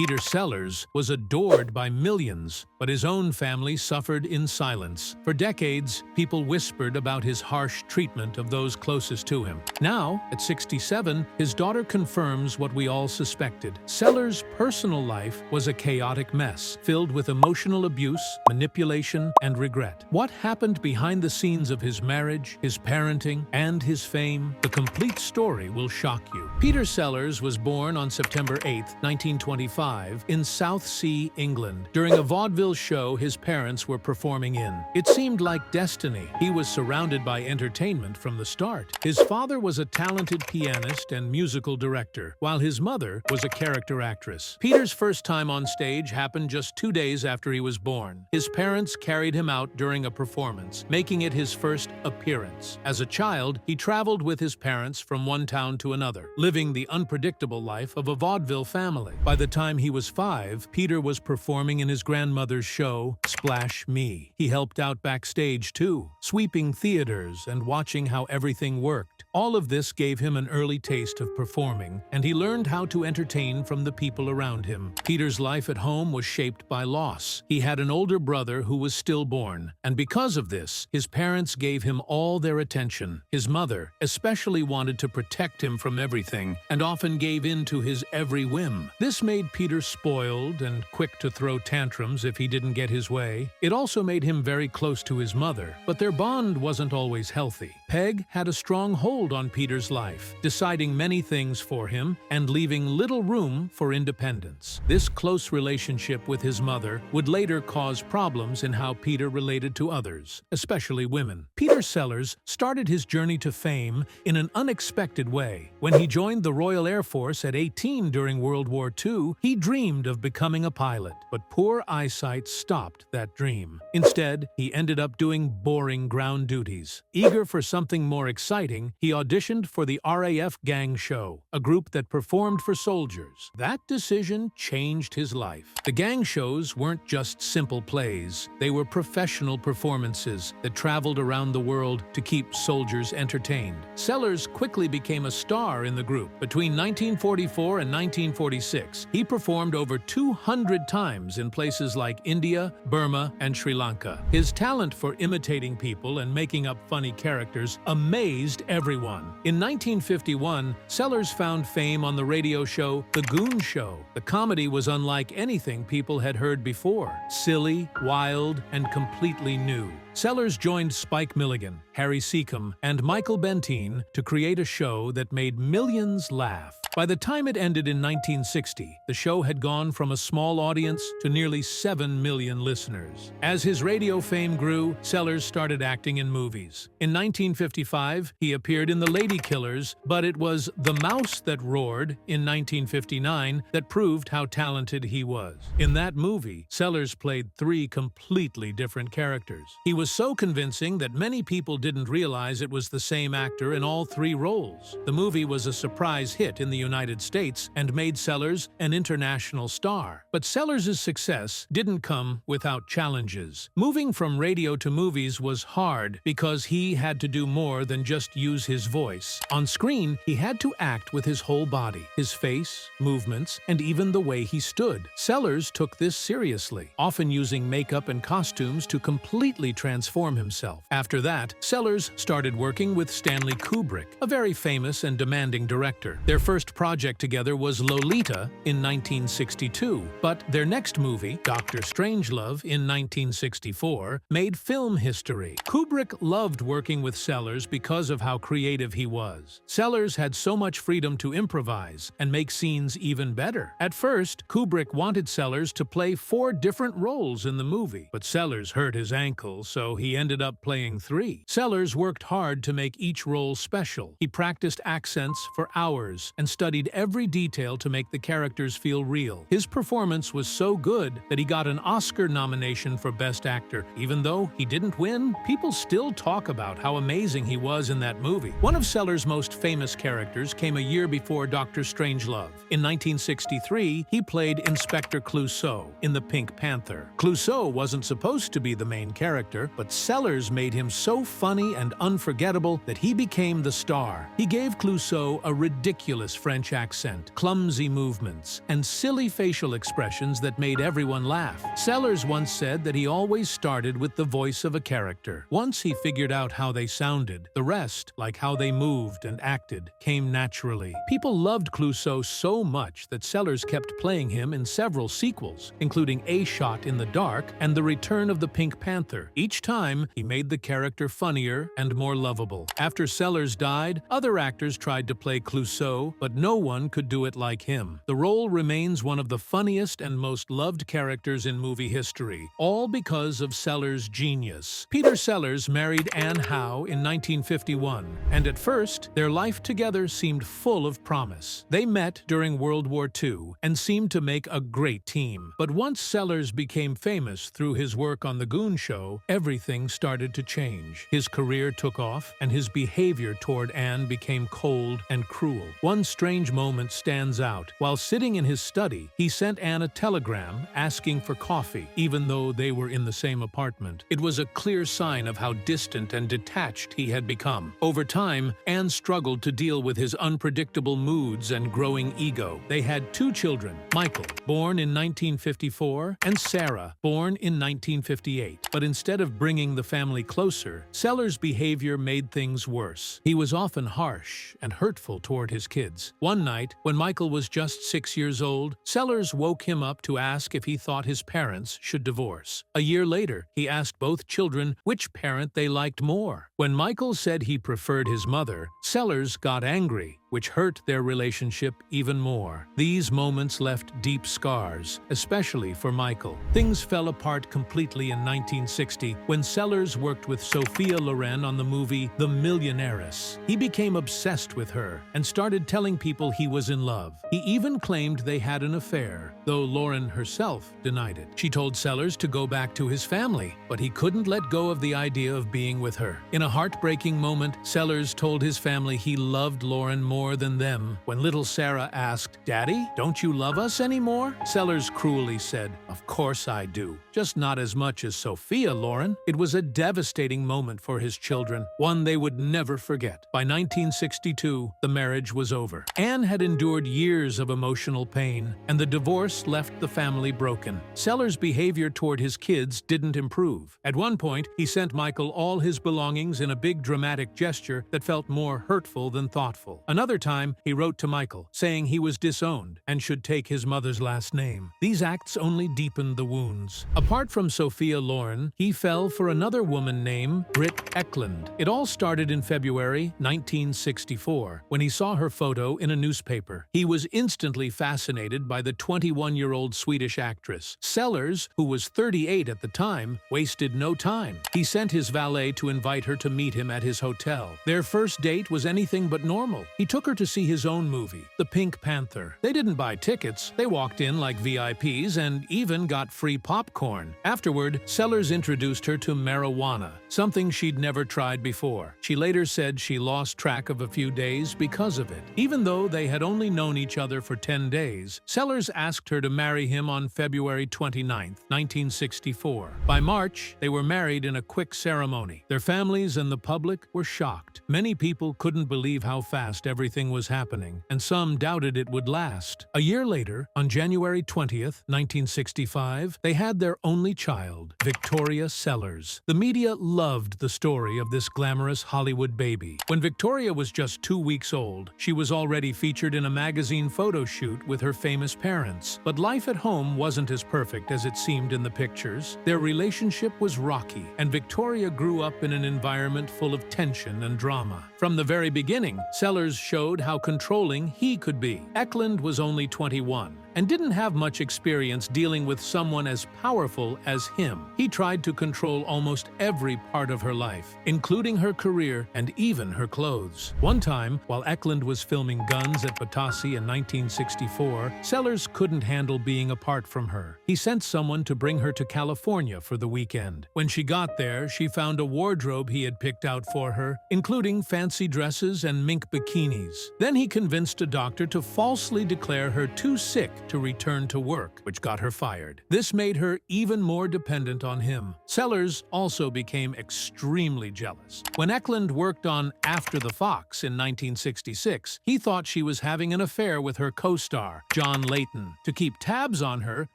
Peter Sellers was adored by millions, but his own family suffered in silence. For decades, people whispered about his harsh treatment of those closest to him. Now, at 67, his daughter confirms what we all suspected. Sellers' personal life was a chaotic mess, filled with emotional abuse, manipulation, and regret. What happened behind the scenes of his marriage, his parenting, and his fame? The complete story will shock you. Peter Sellers was born on September 8, 1925, in Southsea, England. During a vaudeville show his parents were performing in. It seemed like destiny. He was surrounded by entertainment from the start. His father was a talented pianist and musical director, while his mother was a character actress. Peter's first time on stage happened just 2 days after he was born. His parents carried him out during a performance, making it his first appearance. As a child, he traveled with his parents from one town to another, living the unpredictable life of a vaudeville family. By the time he was 5, Peter was performing in his grandmother's show, Splash Me. He helped out backstage too, sweeping theaters and watching how everything worked. All of this gave him an early taste of performing, and he learned how to entertain from the people around him. Peter's life at home was shaped by loss. He had an older brother who was stillborn, and because of this, his parents gave him all their attention. His mother especially wanted to protect him from everything, and often gave in to his every whim. This made Peter spoiled and quick to throw tantrums if he didn't get his way. It also made him very close to his mother, but their bond wasn't always healthy. Peg had a strong hold on Peter's life, deciding many things for him and leaving little room for independence. This close relationship with his mother would later cause problems in how Peter related to others, especially women. Peter Sellers started his journey to fame in an unexpected way. When he joined the Royal Air Force at 18 during World War II, he dreamed of becoming a pilot, but poor eyesight stopped that dream. Instead, he ended up doing boring ground duties. Eager for something more exciting, he auditioned for the RAF Gang Show, a group that performed for soldiers. That decision changed his life. The gang shows weren't just simple plays. They were professional performances that traveled around the world to keep soldiers entertained. Sellers quickly became a star in the group. Between 1944 and 1946, he performed over 200 times in places like India, Burma, and Sri Lanka. His talent for imitating people and making up funny characters amazed everyone. In 1951, Sellers found fame on the radio show The Goon Show. The comedy was unlike anything people had heard before. Silly, wild, and completely new. Sellers joined Spike Milligan, Harry Seacombe, and Michael Bentine to create a show that made millions laugh. By the time it ended in 1960, the show had gone from a small audience to nearly 7 million listeners. As his radio fame grew, Sellers started acting in movies. In 1955, he appeared in The Lady Killers, but it was The Mouse That Roared in 1959 that proved how talented he was. In that movie, Sellers played 3 completely different characters. He was so convincing that many people didn't realize it was the same actor in all 3 roles. The movie was a surprise hit in the United States and made Sellers an international star. But Sellers' success didn't come without challenges. Moving from radio to movies was hard because he had to do more than just use his voice. On screen, he had to act with his whole body, his face, movements, and even the way he stood. Sellers took this seriously, often using makeup and costumes to completely transform himself. After that, Sellers started working with Stanley Kubrick, a very famous and demanding director. Their first project together was Lolita in 1962, but their next movie, Dr. Strangelove in 1964, made film history. Kubrick loved working with Sellers because of how creative he was. Sellers had so much freedom to improvise and make scenes even better. At first, Kubrick wanted Sellers to play 4 different roles in the movie, but Sellers hurt his ankle, so he ended up playing 3. Sellers worked hard to make each role special. He practiced accents for hours and studied every detail to make the characters feel real. His performance was so good that he got an Oscar nomination for Best Actor. Even though he didn't win, people still talk about how amazing he was in that movie. One of Sellers' most famous characters came a year before Dr. Strangelove. In 1963, he played Inspector Clouseau in The Pink Panther. Clouseau wasn't supposed to be the main character, but Sellers made him so funny and unforgettable that he became the star. He gave Clouseau a ridiculous French accent, clumsy movements, and silly facial expressions that made everyone laugh. Sellers once said that he always started with the voice of a character. Once he figured out how they sounded, the rest, like how they moved and acted, came naturally. People loved Clouseau so much that Sellers kept playing him in several sequels, including A Shot in the Dark and The Return of the Pink Panther. Each time, he made the character funnier and more lovable. After Sellers died, other actors tried to play Clouseau, but no one could do it like him. The role remains one of the funniest and most loved characters in movie history, all because of Sellers' genius. Peter Sellers married Anne Howe in 1951, and at first, their life together seemed full of promise. They met during World War II and seemed to make a great team. But once Sellers became famous through his work on The Goon Show, everything started to change. His career took off, and his behavior toward Anne became cold and cruel. One strange moment stands out. While sitting in his study, he sent Anne a telegram asking for coffee, even though they were in the same apartment. It was a clear sign of how distant and detached he had become. Over time, Anne struggled to deal with his unpredictable moods and growing ego. They had two children, Michael, born in 1954, and Sarah, born in 1958. But instead of bringing the family closer, Sellers' behavior made things worse. He was often harsh and hurtful toward his kids. One night, when Michael was just 6 years old, Sellers woke him up to ask if he thought his parents should divorce. A year later, he asked both children which parent they liked more. When Michael said he preferred his mother, Sellers got angry, which hurt their relationship even more. These moments left deep scars, especially for Michael. Things fell apart completely in 1960 when Sellers worked with Sophia Loren on the movie The Millionaires. He became obsessed with her and started telling people he was in love. He even claimed they had an affair, though Loren herself denied it. She told Sellers to go back to his family, but he couldn't let go of the idea of being with her. In a heartbreaking moment, Sellers told his family he loved Loren more than them. When little Sarah asked, "Daddy, don't you love us anymore?" Sellers cruelly said, "Of course I do, just not as much as Sophia Loren." It was a devastating moment for his children, one they would never forget. By 1962, the marriage was over. Anne had endured years of emotional pain, and the divorce left the family broken. Sellers' behavior toward his kids didn't improve. At one point, he sent Michael all his belongings in a big dramatic gesture that felt more hurtful than thoughtful. Another time, he wrote to Michael, saying he was disowned and should take his mother's last name. These acts only deepened the wounds. Apart from Sophia Loren, he fell for another woman named Britt Ekland. It all started in February 1964, when he saw her photo in a newspaper. He was instantly fascinated by the 21-year-old Swedish actress. Sellers, who was 38 at the time, wasted no time. He sent his valet to invite her to meet him at his hotel. Their first date was anything but normal. He took her to see his own movie, The Pink Panther. They didn't buy tickets. They walked in like VIPs and even got free popcorn. Afterward, Sellers introduced her to marijuana, something she'd never tried before. She later said she lost track of a few days because of it. Even though they had only known each other for 10 days, Sellers asked her to marry him on February 29, 1964. By March, they were married in a quick ceremony. Their families and the public were shocked. Many people couldn't believe how fast everything was happening, and some doubted it would last. A year later, on January 20th, 1965, they had their only child, Victoria Sellers. The media loved the story of this glamorous Hollywood baby. When Victoria was just 2 weeks old, she was already featured in a magazine photo shoot with her famous parents. But life at home wasn't as perfect as it seemed in the pictures. Their relationship was rocky, and Victoria grew up in an environment full of tension and drama. From the very beginning, Sellers showed how controlling he could be. Ekland was only 21 and didn't have much experience dealing with someone as powerful as him. He tried to control almost every part of her life, including her career and even her clothes. One time, while Ekland was filming Guns at Batasi in 1964, Sellers couldn't handle being apart from her. He sent someone to bring her to California for the weekend. When she got there, she found a wardrobe he had picked out for her, including fancy dresses and mink bikinis. Then he convinced a doctor to falsely declare her too sick to return to work, which got her fired. This made her even more dependent on him. Sellers also became extremely jealous. When Ekland worked on After the Fox in 1966, he thought she was having an affair with her co-star, John Layton. To keep tabs on her,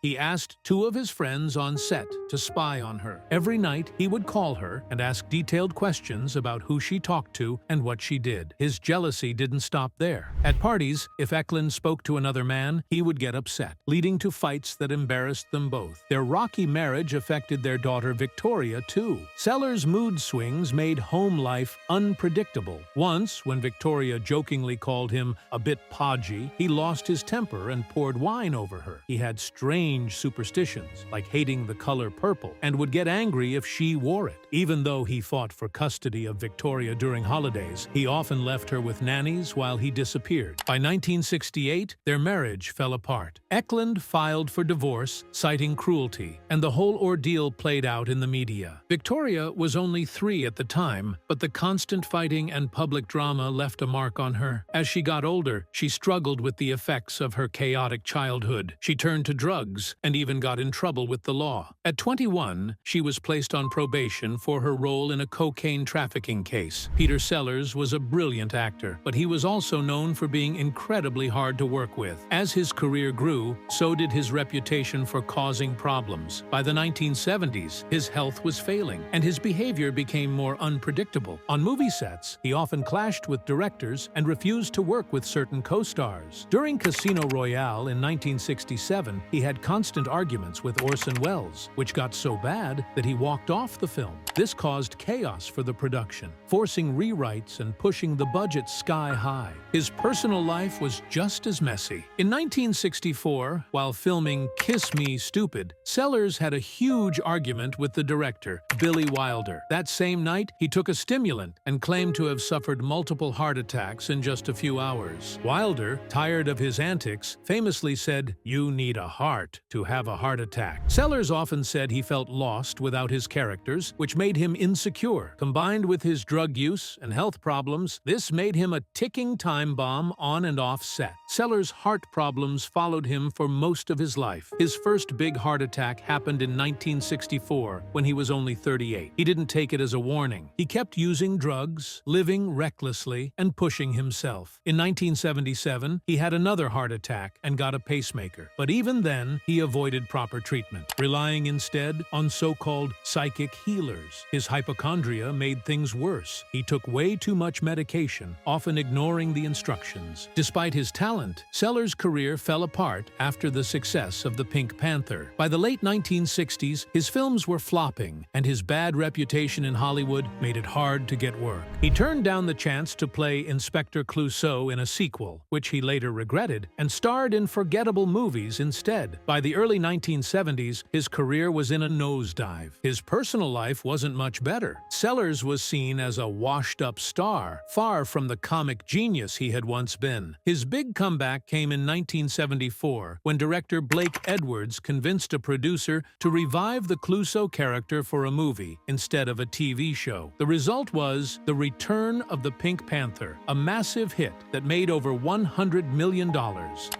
he asked two of his friends on set to spy on her. Every night, he would call her and ask detailed questions about who she talked to and what she did. His jealousy didn't stop there. At parties, if Ekland spoke to another man, he would get upset, leading to fights that embarrassed them both. Their rocky marriage affected their daughter Victoria, too. Sellers' mood swings made home life unpredictable. Once, when Victoria jokingly called him a bit podgy, he lost his temper and poured wine over her. He had strange superstitions, like hating the color purple, and would get angry if she wore it. Even though he fought for custody of Victoria during holidays, he often left her with nannies while he disappeared. By 1968, their marriage fell apart. Ekland filed for divorce, citing cruelty, and the whole ordeal played out in the media. Victoria was only 3 at the time, but the constant fighting and public drama left a mark on her. As she got older, she struggled with the effects of her chaotic childhood. She turned to drugs and even got in trouble with the law. At 21, she was placed on probation for her role in a cocaine trafficking case. Peter Sellers was a brilliant actor, but he was also known for being incredibly hard to work with. As his career grew, so did his reputation for causing problems. By the 1970s, his health was failing, and his behavior became more unpredictable. On movie sets, he often clashed with directors and refused to work with certain co-stars. During Casino Royale in 1967, he had constant arguments with Orson Welles, which got so bad that he walked off the film. This caused chaos for the production, forcing rewrites and pushing the budget sky high. His personal life was just as messy. In 1964, while filming Kiss Me Stupid, Sellers had a huge argument with the director, Billy Wilder. That same night, he took a stimulant and claimed to have suffered multiple heart attacks in just a few hours. Wilder, tired of his antics, famously said, "You need a heart to have a heart attack." Sellers often said he felt lost without his characters, which made him insecure. Combined with his drug use and health problems, this made him a ticking time bomb on and off set. Sellers' heart problems followed him for most of his life. His first big heart attack happened in 1964 when he was only 38. He didn't take it as a warning. He kept using drugs, living recklessly, and pushing himself. In 1977, he had another heart attack and got a pacemaker. But even then, he avoided proper treatment, relying instead on so-called psychic healers. His hypochondria made things worse. He took way too much medication, often ignoring the instructions. Despite his talent, Sellers' career fell apart after the success of The Pink Panther. By the late 1960s, his films were flopping, and his bad reputation in Hollywood made it hard to get work. He turned down the chance to play Inspector Clouseau in a sequel, which he later regretted, and starred in forgettable movies instead. By the early 1970s, his career was in a nosedive. His personal life wasn't much better. Sellers was seen as a washed-up star, far from the comic genius he had once been. His big comeback came in 1974, when director Blake Edwards convinced a producer to revive the Clouseau character for a movie instead of a TV show. The result was The Return of the Pink Panther, a massive hit that made over $100 million.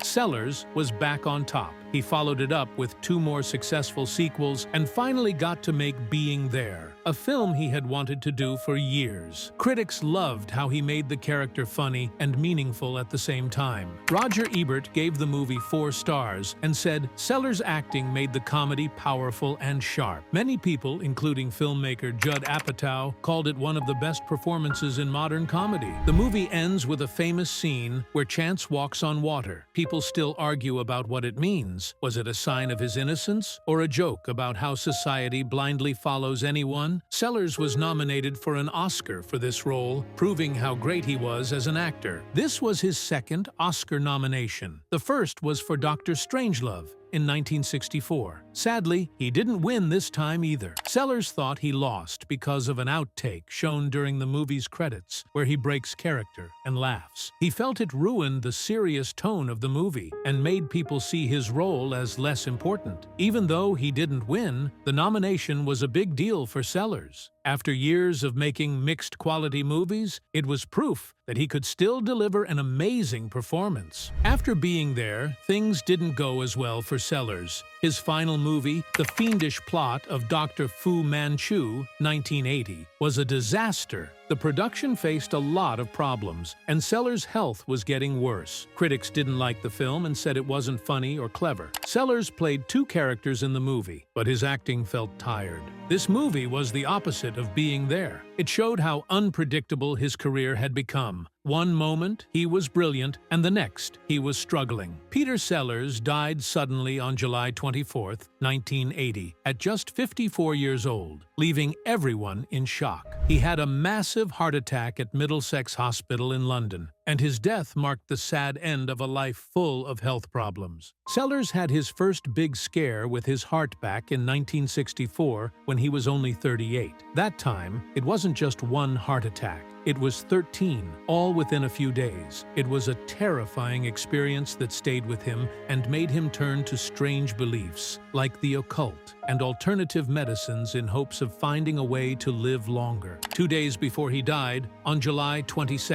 Sellers was back on top. He followed it up with 2 more successful sequels and finally got to make Being There, a film he had wanted to do for years. Critics loved how he made the character funny and meaningful at the same time. Roger Ebert gave the movie 4 stars and said Sellers' acting made the comedy powerful and sharp. Many people, including filmmaker Judd Apatow, called it one of the best performances in modern comedy. The movie ends with a famous scene where Chance walks on water. People still argue about what it means. Was it a sign of his innocence or a joke about how society blindly follows anyone? Sellers was nominated for an Oscar for this role, proving how great he was as an actor. This was his 2nd Oscar nomination. The first was for Dr. Strangelove in 1964. Sadly, he didn't win this time either. Sellers thought he lost because of an outtake shown during the movie's credits, where he breaks character and laughs. He felt it ruined the serious tone of the movie and made people see his role as less important. Even though he didn't win, the nomination was a big deal for Sellers. After years of making mixed-quality movies, it was proof that he could still deliver an amazing performance. After being there, things didn't go as well for Sellers. His final movie, The Fiendish Plot of Dr. Fu Manchu, 1980, was a disaster. The production faced a lot of problems, and Sellers' health was getting worse. Critics didn't like the film and said it wasn't funny or clever. Sellers played two characters in the movie, but his acting felt tired. This movie was the opposite of being there. It showed how unpredictable his career had become. One moment, he was brilliant, and the next, he was struggling. Peter Sellers died suddenly on July 24, 1980, at just 54 years old, leaving everyone in shock. He had a massive heart attack at Middlesex Hospital in London, and his death marked the sad end of a life full of health problems. Sellers had his first big scare with his heart back in 1964 when he was only 38. That time, it wasn't just one heart attack. It was 13, all within a few days. It was a terrifying experience that stayed with him and made him turn to strange beliefs, like the occult and alternative medicines in hopes of finding a way to live longer. 2 days before he died, on July 22,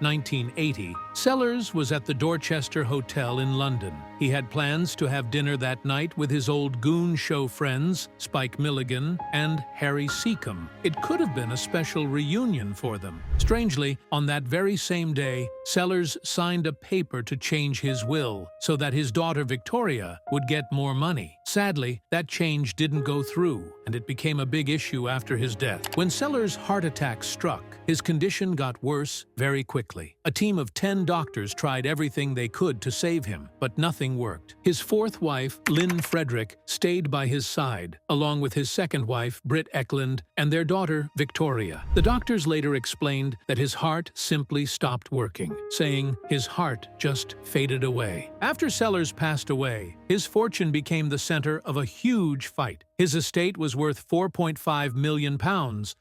1980, Sellers was at the Dorchester Hotel in London. He had plans to have dinner that night with his old Goon Show friends, Spike Milligan and Harry Seacombe. It could have been a special reunion for them. Strangely, on that very same day, Sellers signed a paper to change his will so that his daughter Victoria would get more money. Sadly, that change didn't go through, and it became a big issue after his death. When Sellers' heart attack struck, his condition got worse very quickly. A team of 10 doctors tried everything they could to save him, but nothing worked. His fourth wife, Lynn Frederick, stayed by his side, along with his second wife, Britt Ekland, and their daughter, Victoria. The doctors later explained that his heart simply stopped working, saying his heart just faded away. After Sellers passed away, his fortune became the center of a huge fight. His estate was worth £4.5 million,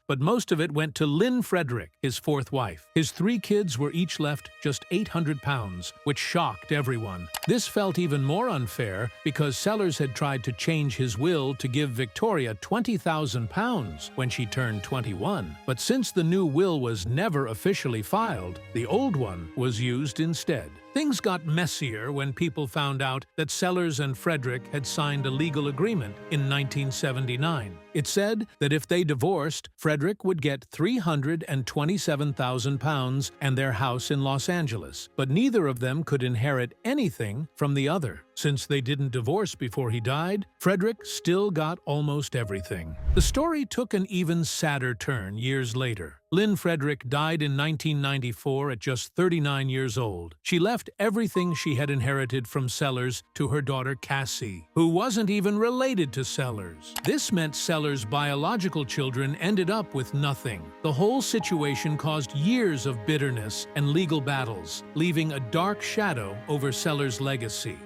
but most of it went to Lynn Frederick, his fourth wife. His 3 kids were each left just £800, which shocked everyone. This felt even more unfair because Sellers had tried to change his will to give Victoria £20,000 when she turned 21. But since the new will was never officially filed, the old one was used instead. Things got messier when people found out that Sellers and Frederick had signed a legal agreement in 1979. It said that if they divorced, Frederick would get £327,000 and their house in Los Angeles, but neither of them could inherit anything from the other. Since they didn't divorce before he died, Frederick still got almost everything. The story took an even sadder turn years later. Lynn Frederick died in 1994 at just 39 years old. She left everything she had inherited from Sellers to her daughter Cassie, who wasn't even related to Sellers. This meant Sellers' biological children ended up with nothing. The whole situation caused years of bitterness and legal battles, leaving a dark shadow over Sellers' legacy.